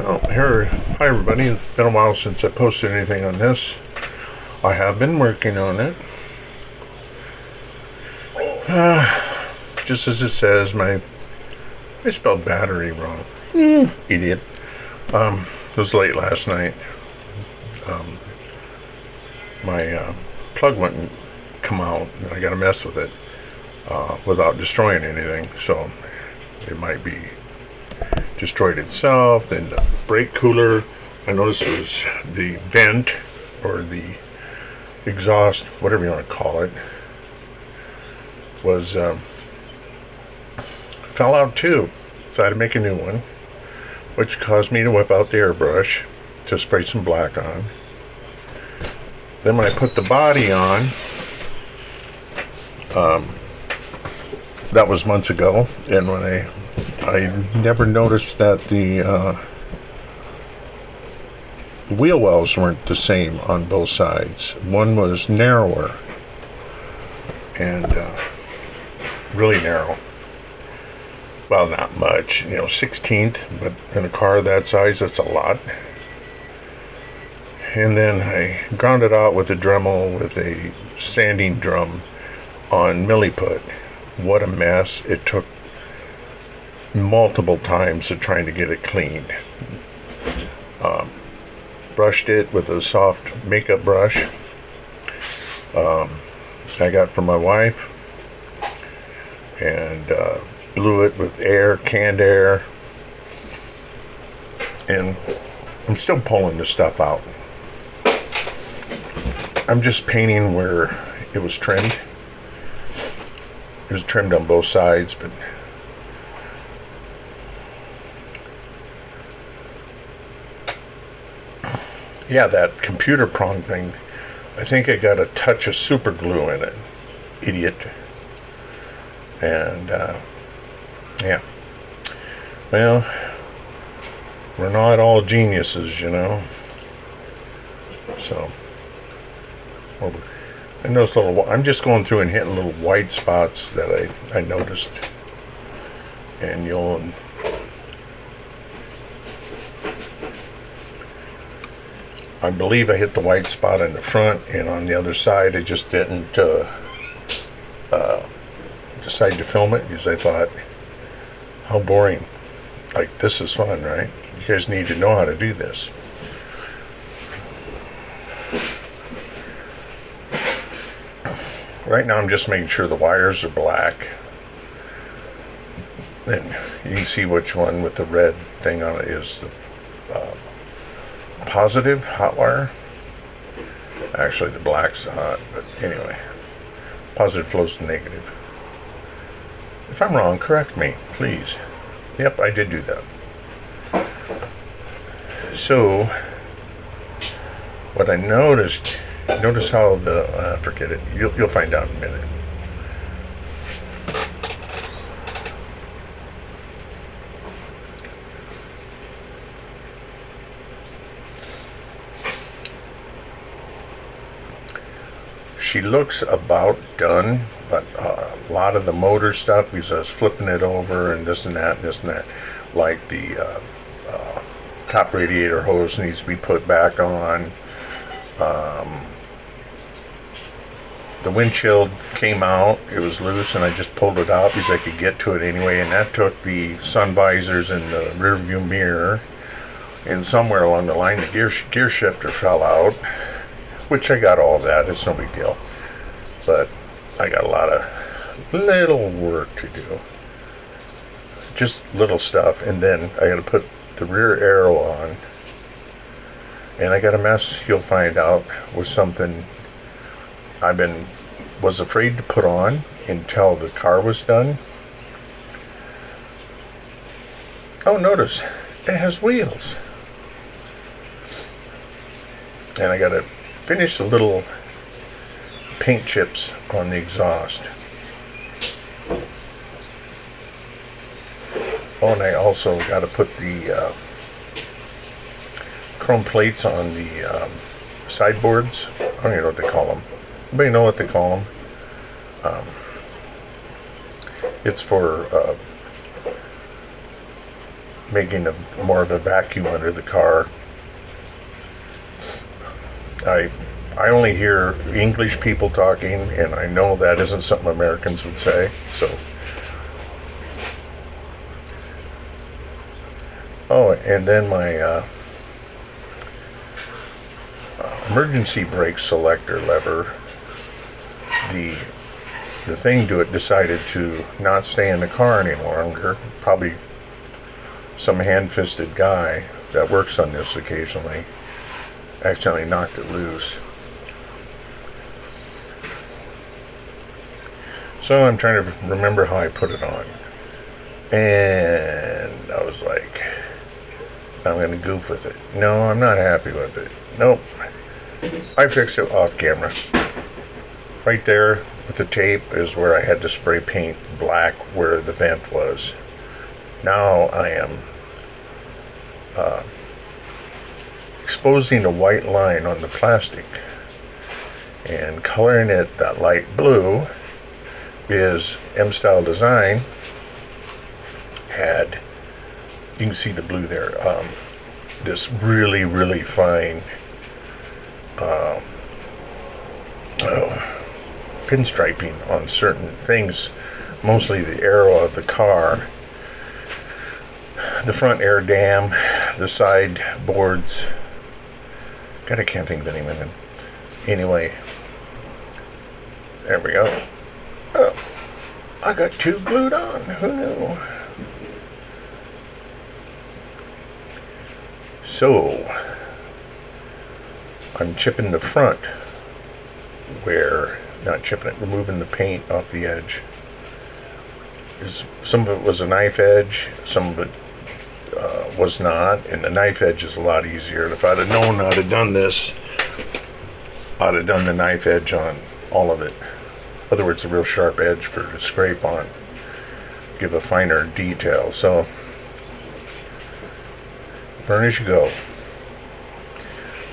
Oh, hi everybody. It's been a while since I posted anything on this. I have been working on it. Just as it says, I spelled battery wrong. Idiot. It was late last night. My plug wouldn't come out, and I got to mess with it without destroying anything. So it might be destroyed itself. Then the brake cooler, I noticed it was the vent or the exhaust, whatever you want to call it, was fell out too. So I had to make a new one, which caused me to whip out the airbrush to spray some black on. Then when I put the body on, that was months ago, and when I never noticed that the wheel wells weren't the same on both sides. One was narrower and really narrow. Well, not much, 16th, but in a car that size, that's a lot. And then I ground it out with a Dremel with a sanding drum on milliput. What a mess. It took multiple times of trying to get it cleaned. Brushed it with a soft makeup brush I got from my wife, and blew it with canned air, and I'm still pulling the stuff out. I'm just painting where it was trimmed. It was trimmed on both sides, but yeah, that computer prong thing, I think I got a touch of super glue in it. Idiot. And, yeah. Well, we're not all geniuses, So, and those I'm just going through and hitting little white spots that I noticed. And I believe I hit the white spot in the front, and on the other side I just didn't decide to film it because I thought, how boring. Like, this is fun, right? You guys need to know how to do this. Right now I'm just making sure the wires are black. And you can see which one with the red thing on it is the positive hot wire. Actually, the black's hot, but anyway, positive flows to negative. If I'm wrong, correct me, please. Yep, I did do that. So, what I noticed how the forget it. You'll find out in a minute. She looks about done, but a lot of the motor stuff, because I was flipping it over and this and that and this and that, like the top radiator hose needs to be put back on. The windshield came out, it was loose, and I just pulled it out because I could get to it anyway, and that took the sun visors and the rear view mirror, and somewhere along the line the gear shifter fell out, which I got all of that. It's no big deal, but I got a lot of little work to do, just little stuff. And then I got to put the rear aero on, and I got a mess, you'll find out, with something was afraid to put on until the car was done. Oh, notice it has wheels, and I got to finish the little paint chips on the exhaust. Oh, and I also got to put the chrome plates on the sideboards. I don't even know what they call them. Anybody know what they call them? It's for making more of a vacuum under the car. I only hear English people talking, and I know that isn't something Americans would say. So, oh, and then my emergency brake selector lever, the thing to it decided to not stay in the car any longer. Probably some hand-fisted guy that works on this occasionally accidentally knocked it loose. So I'm trying to remember how I put it on. And I was like, I'm going to goof with it. No, I'm not happy with it. Nope. I fixed it off camera. Right there with the tape is where I had to spray paint black where the vent was. Now I am exposing a white line on the plastic and coloring it that light blue, because M-Style Design had, you can see the blue there, this really, really fine pinstriping on certain things, mostly the aero of the car, the front air dam, the side boards. God, I can't think of any of them. Anyway, there we go. Oh, I got two glued on. Who knew? So, I'm chipping the front where, not chipping it, removing the paint off the edge. Some of it was a knife edge, some of it was not, and the knife edge is a lot easier. And if I'd have known I'd have done this, I'd have done the knife edge on all of it. In other words, a real sharp edge for to scrape on, give a finer detail. So, learn as you go.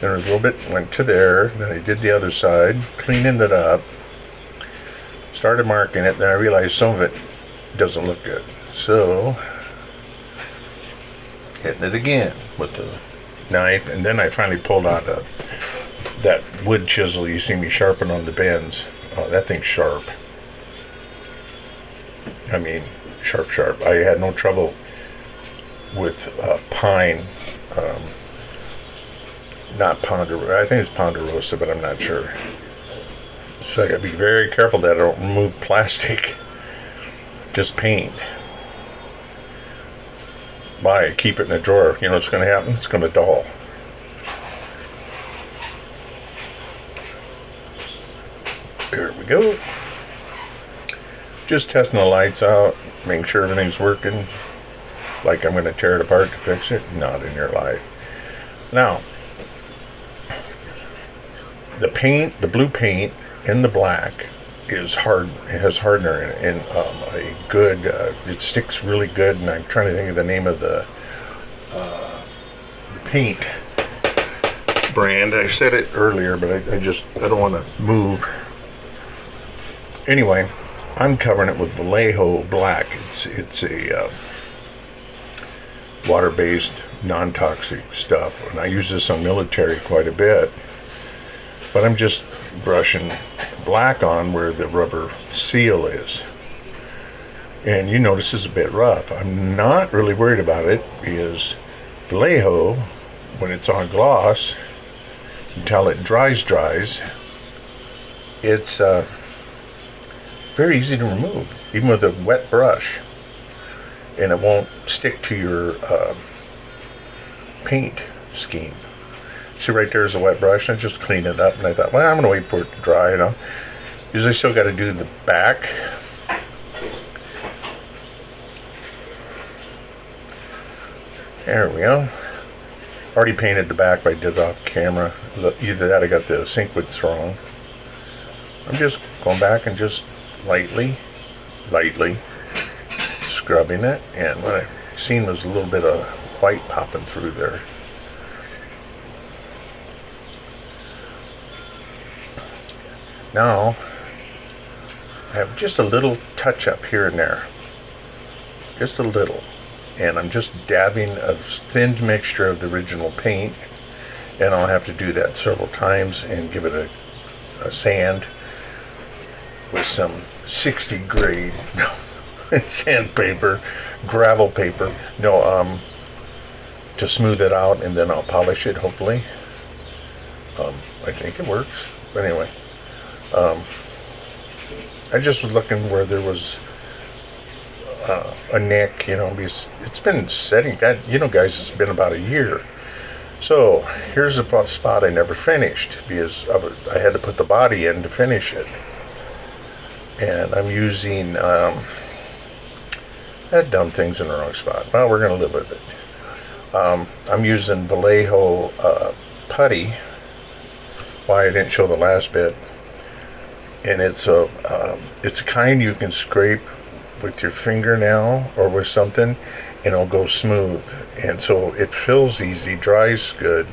There was a little bit, went to there, then I did the other side, cleaning it up, started marking it, then I realized some of it doesn't look good. So, hitting it again with the knife, and then I finally pulled out that wood chisel you see me sharpen on the bends. Oh, that thing's sharp. I mean, sharp. I had no trouble with pine. Not Ponderosa. I think it's Ponderosa, but I'm not sure. So I gotta be very careful that I don't remove plastic. Just paint. Why? Keep it in a drawer. You know what's gonna happen? It's gonna dull. There we go. Just testing the lights out, making sure everything's working. Like I'm going to tear it apart to fix it. Not in your life. Now, the paint, the blue paint in the black is hard. It has hardener in it, and a good. It sticks really good. And I'm trying to think of the name of the paint brand. I said it earlier, but I don't want to move. Anyway, I'm covering it with Vallejo black. It's a water-based, non-toxic stuff, and I use this on military quite a bit. But I'm just brushing black on where the rubber seal is. And you notice it's a bit rough. I'm not really worried about it because Vallejo, when it's on gloss, until it dries, it's very easy to remove, even with a wet brush, and it won't stick to your paint scheme. See, right there's a wet brush. I just cleaned it up, and I thought, well, I'm going to wait for it to dry, you know, because I still got to do the back. There we go. Already painted the back, but I did it off camera. Either that or I got the sink widths wrong. I'm just going back and just lightly scrubbing it, and what I seen was a little bit of white popping through there. Now I have just a little touch up here and there, just a little, and I'm just dabbing a thin mixture of the original paint, and I'll have to do that several times and give it a sand with some 60 grade sandpaper, gravel paper, to smooth it out, and then I'll polish it, hopefully. I think it works. But anyway, I just was looking where there was a nick, because it's been setting, guys, it's been about a year. So here's the spot I never finished, because I had to put the body in to finish it. And I'm using, I had done things in the wrong spot. Well, we're going to live with it. I'm using Vallejo putty. Why I didn't show the last bit. And it's a kind you can scrape with your fingernail or with something, and it'll go smooth. And so it fills easy, dries good,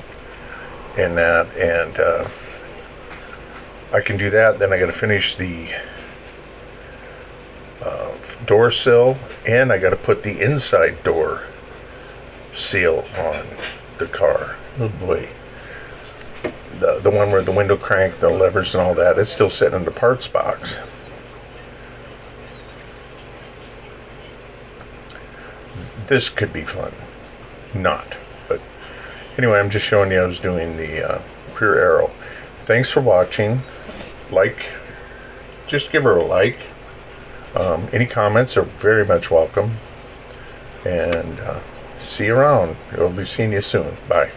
and that. And I can do that. Then I got to finish the door sill, and I got to put the inside door seal on the car. Oh boy. The one where the window crank, the levers and all that, it's still sitting in the parts box. This could be fun. Not. But anyway, I'm just showing you I was doing the rear aero. Thanks for watching. Just give her a like. Any comments are very much welcome. And see you around. I'll be seeing you soon. Bye.